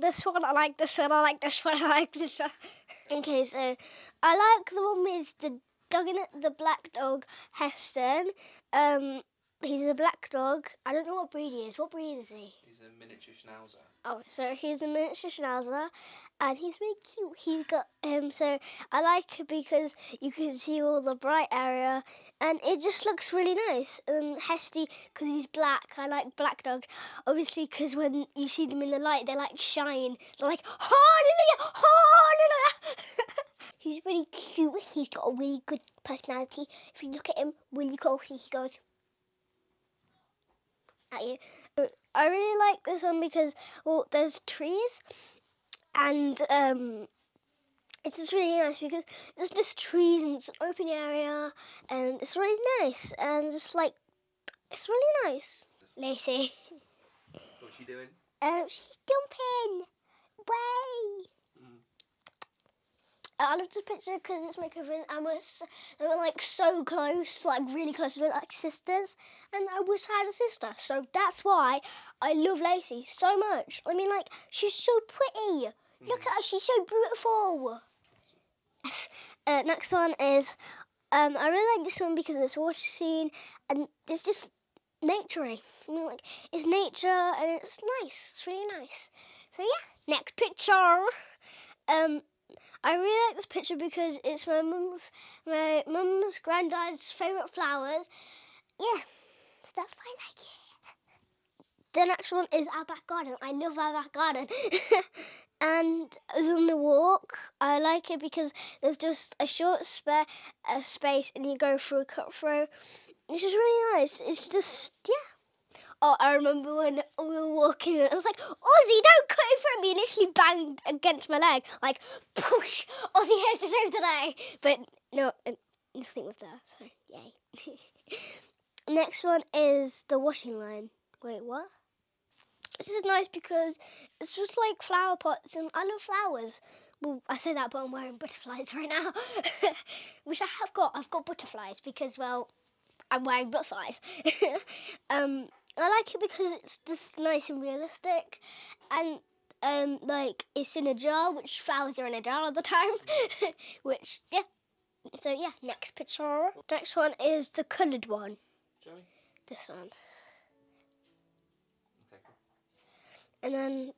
this one, I like this one, I like this one, I like this one. Okay, so I like the one with the dog in it, the black dog, Heston. He's a black dog. I don't know what breed he is. What breed is he? He's a miniature schnauzer. Oh, so he's a miniature schnauzer, and he's really cute. He's got so I like it because you can see all the bright area, and it just looks really nice. And Hesty, because he's black, I like black dogs. Obviously, because when you see them in the light, they like shine. They're like hallelujah, hallelujah. He's really cute. He's got a really good personality. If you look at him really closely, he goes at you. I really like this one because, well, there's trees, and it's just really nice because there's just trees and it's an open area, and it's really nice, and just like, it's really nice. Lacey. What's she doing? She's jumping. Way. I love this picture because it's my cousin, and they were like so close, like really close, we were like sisters, and I wish I had a sister. So that's why I love Lacey so much. I mean, like, she's so pretty. Look at her, she's so beautiful. Yes. Next one is, I really like this one because it's water scene, and it's just nature-y. I mean, like, it's nature, and it's nice. It's really nice. So yeah, next picture. I really like this picture because it's my mum's granddad's favourite flowers. Yeah, so that's why I like it. The next one is our back garden. I love our back garden. And as on the walk, I like it because there's just a short space and you go through a cut through, which is really nice. It's just, yeah. Oh, I remember when we were walking, and I was like, Ozzy, don't cut in front of me. And literally banged against my leg. Like, push, Ozzy here to save the day. But no, nothing with that, so yay. Next one is the washing line. Wait, what? This is nice because it's just like flower pots, and I love flowers. Well, I say that, but I'm wearing butterflies right now. Which I have got. I've got butterflies because, well, I'm wearing butterflies. I like it because it's just nice and realistic, and like it's in a jar, which flowers are in a jar all the time. Which, yeah. So yeah, next picture. Next one is the coloured one. Joey? This one. Okay, cool. And then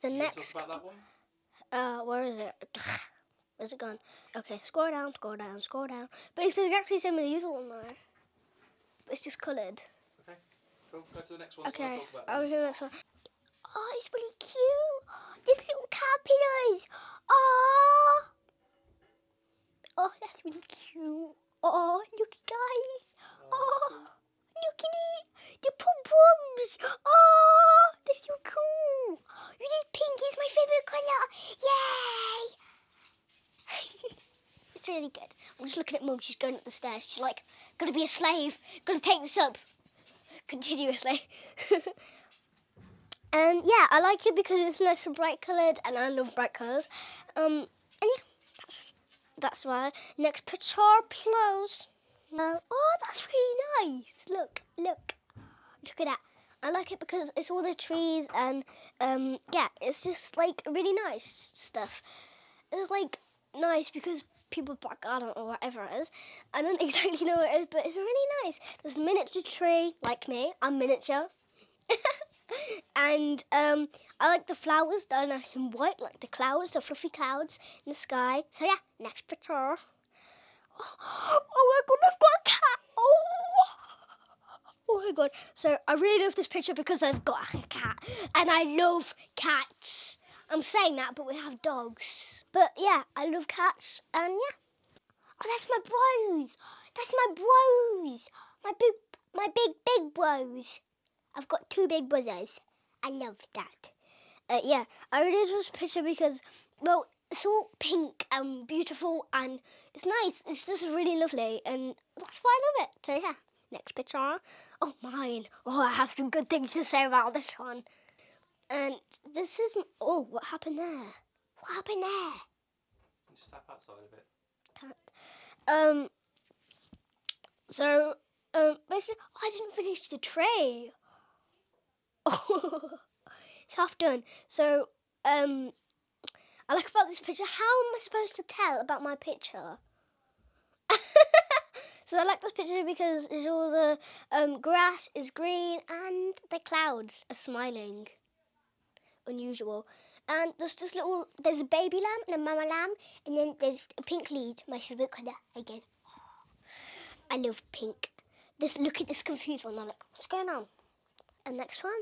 the next. Talk about that one? Where is it? Where's it gone? Okay, scroll down, scroll down, scroll down. But it's exactly the same as the usual one though. But it's just coloured. Okay, cool. Go to the next one. Okay, Talk about I'll go to the next one. Oh, it's really cute. This little caterpillars. Oh. Oh, that's really cute. Oh, look, guys. Oh, look at it. The pom-poms. Oh, they're so cool. Really pink is my favourite colour. Yay. It's really good. I'm just looking at Mum. She's going up the stairs. She's like, gotta be a slave. Gotta take this up continuously. And yeah, I like it because it's nice and bright coloured, and I love bright colours. And yeah, that's why. Next picture, please. Oh, that's really nice. Look at that. I like it because it's all the trees, and yeah, it's just like really nice stuff. It's like nice because people's back garden or whatever it is. I don't exactly know what it is, but it's really nice. There's a miniature tree, like me. I'm miniature. And I like the flowers. They're nice and white, like the clouds, the fluffy clouds in the sky. So yeah, next picture. Oh my god, I've got a cat. Oh my god. So I really love this picture because I've got a cat, and I love cats. I'm saying that, but we have dogs. But yeah, I love cats, and yeah. Oh, that's my bros. That's my bros. My big bros. I've got 2 big brothers. I love that. Yeah, I really love this picture because, well, it's all pink and beautiful, and it's nice. It's just really lovely, and that's why I love it. So yeah, next picture. Oh, mine. Oh, I have some good things to say about this one. And this is... Oh, what happened there? What happened there? Just tap outside a bit. Can't. So, basically, I didn't finish the tray. Oh, it's half done. So, I like about this picture, how am I supposed to tell about my picture? So I like this picture because it's all the grass is green and the clouds are smiling. Unusual. And there's a baby lamb and a mama lamb, and then there's a pink lead, my favourite colour again. I love pink. Look at this confused one. I'm like, what's going on? And next one.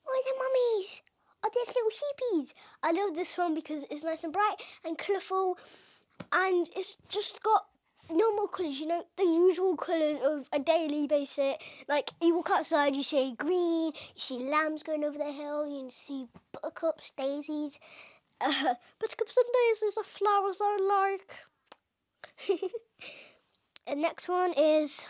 Oh, the mummies. Oh, there's little sheepies. I love this one because it's nice and bright and colourful, and it's just got normal colours, you know, the usual colours of a daily basis. Like, you walk outside, you see green, you see lambs going over the hill, you see buttercups, daisies. Buttercups and daisies are flowers I like. The next one is...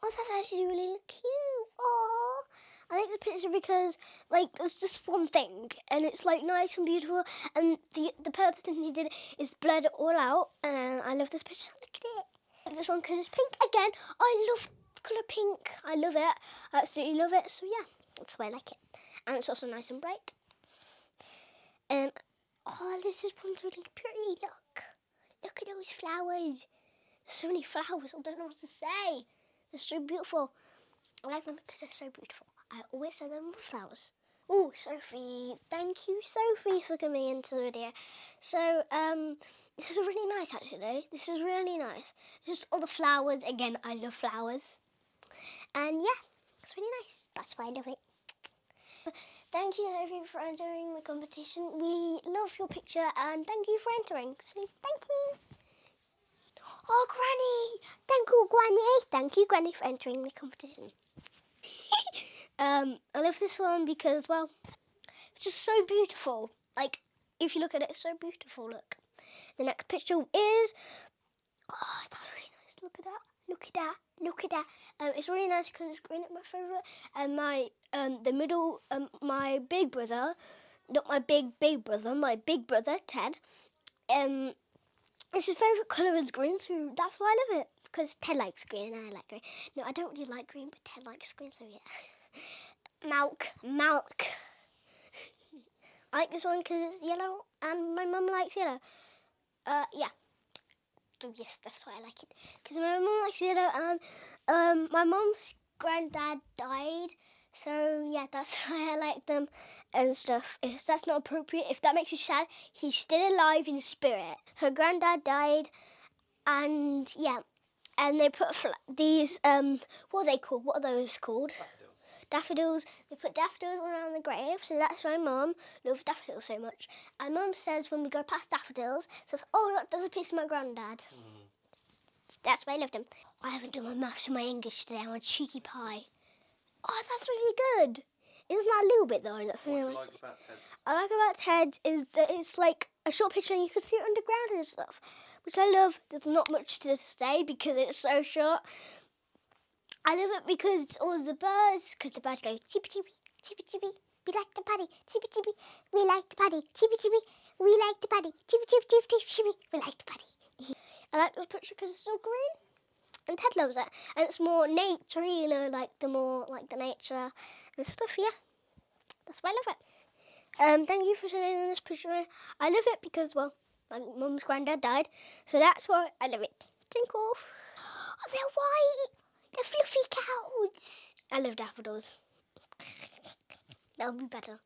Oh, that's actually really cute. Oh, I like the picture because, like, there's just one thing, and it's, like, nice and beautiful, and the purpose thing he did is blurred it all out, and I love this picture. Look at it. I like this one because it's pink again. I love the colour pink. I love it. I absolutely love it. So, yeah, that's why I like it. And it's also nice and bright. And, oh, this one's really pretty. Look at those flowers. There's so many flowers. I don't know what to say. They're so beautiful. I like them because they're so beautiful. I always say them with flowers. Oh, Sophie. Thank you, Sophie, for coming into the video. So, this is really nice, actually. This is really nice. Just all the flowers. Again, I love flowers. And, yeah, it's really nice. That's why I love it. Thank you, Sophie, for entering the competition. We love your picture, and thank you for entering. So, thank you. Oh, Granny! Thank you, Granny. Thank you, Granny, for entering the competition. I love this one because, well, it's just so beautiful. Like, if you look at it, it's so beautiful. Look. The next picture is... Oh, that's really nice. Look at that. Look at that. Look at that. It's really nice because it's green at my favourite. And my big brother, not my big brother, my big brother, Ted, his favourite colour is green, so that's why I love it. Because Ted likes green and I like green. No, I don't really like green, but Ted likes green, so yeah. Milk. I like this one because it's yellow, and my mum likes yellow. Yeah. So yes, that's why I like it. Because my mum likes yellow, and my mum's granddad died. So yeah, that's why I like them and stuff. If that's not appropriate, if that makes you sad, he's still alive in spirit. Her granddad died, and yeah, and they put these what are they called? What are those called? Daffodils. They put daffodils around the grave, so that's why Mum loves daffodils so much. And Mum says when we go past daffodils, says, "Oh look, there's a piece of my granddad." That's why I loved him. I haven't done my maths and my English today. I'm a cheeky pie. Oh, that's really good. Isn't that a little bit though? That's really What do you like about Ted's? I like about Ted is that it's like a short picture and you can see it underground and stuff, which I love. There's not much to say because it's so short. I love it because it's all the birds, because the birds go chippy chippy, chippy chippy. We like the paddy, chippy chippy. We like the paddy, chippy chippy. We like the paddy, chippy chippy chippy chippy chippy. We like the paddy. I like this picture because it's so green. And Ted loves it, and it's more nature, you know, like the nature and stuff. Yeah, that's why I love it. Thank you for sending in this picture. I love it because, well, my mum's granddad died, so that's why I love it. Tinkle. Oh, they're white. They're fluffy cows. I love daffodils. That'll be better.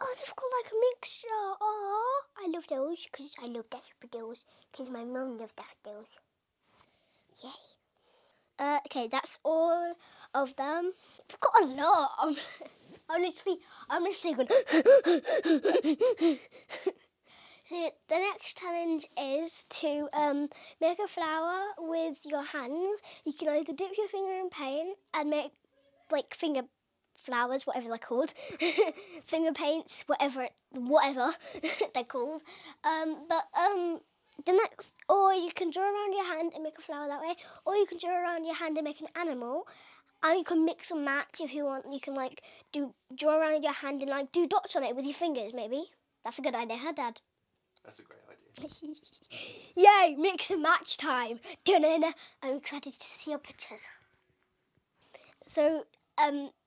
Oh, they've got like a mixture. Oh, I love those because I love daffodils because my mum loves daffodils. Yay. Okay, that's all of them. We've got a lot. I'm literally going. So the next challenge is to make a flower with your hands. You can either dip your finger in paint and make like finger flowers, whatever they're called, finger paints, whatever they're called. The next, or you can draw around your hand and make a flower that way, or you can draw around your hand and make an animal, and you can mix and match if you want. You can like draw around your hand and like do dots on it with your fingers, maybe. That's a good idea, huh, Dad? That's a great idea. Yay, mix and match time. I'm excited to see your pictures. So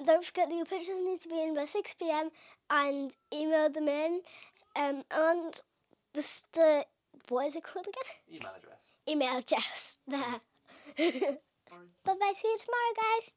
don't forget that your pictures need to be in by 6 p.m. and email them in. And the what is it called again? Email address. Email address there. Bye bye. See you tomorrow, guys.